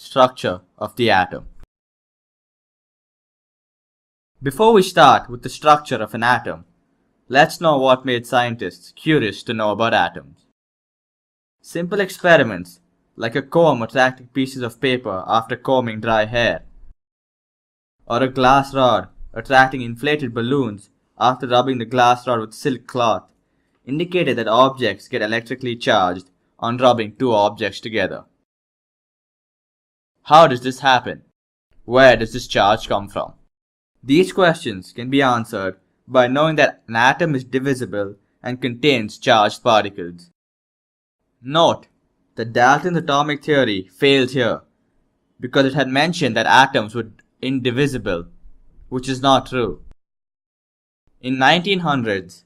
Structure of the atom. Before we start with the structure of an atom, let's know what made scientists curious to know about atoms. Simple experiments like a comb attracting pieces of paper after combing dry hair, or a glass rod attracting inflated balloons after rubbing the glass rod with silk cloth, indicated that objects get electrically charged on rubbing two objects together. How does this happen? Where does this charge come from? These questions can be answered by knowing that an atom is divisible and contains charged particles. Note that Dalton's atomic theory failed here because it had mentioned that atoms were indivisible, which is not true. In 1900s,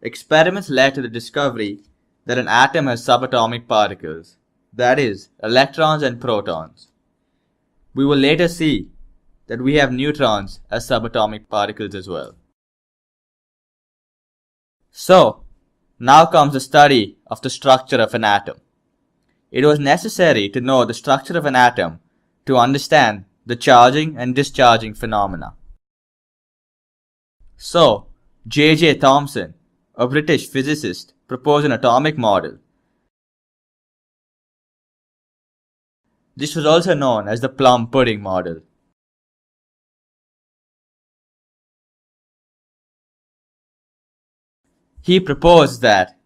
experiments led to the discovery that an atom has subatomic particles, that is, electrons and protons. We will later see that we have neutrons as subatomic particles as well. So, now comes the study of the structure of an atom. It was necessary to know the structure of an atom to understand the charging and discharging phenomena. So, J.J. Thomson, a British physicist, proposed an atomic model. This was also known as the plum pudding model. He proposed that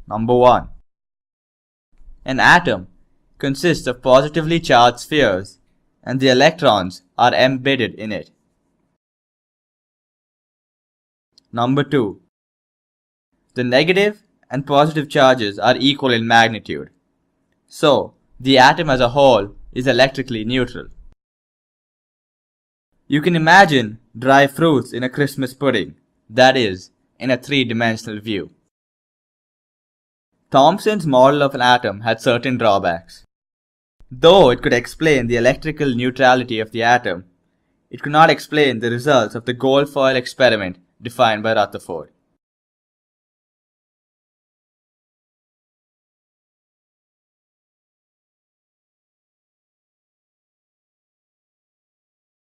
number 1. An atom consists of positively charged spheres and the electrons are embedded in it. Number 2. The negative and positive charges are equal in magnitude. So, the atom as a whole is electrically neutral. You can imagine dry fruits in a Christmas pudding, that is, in a three-dimensional view. Thomson's model of an atom had certain drawbacks. Though it could explain the electrical neutrality of the atom, it could not explain the results of the gold foil experiment defined by Rutherford.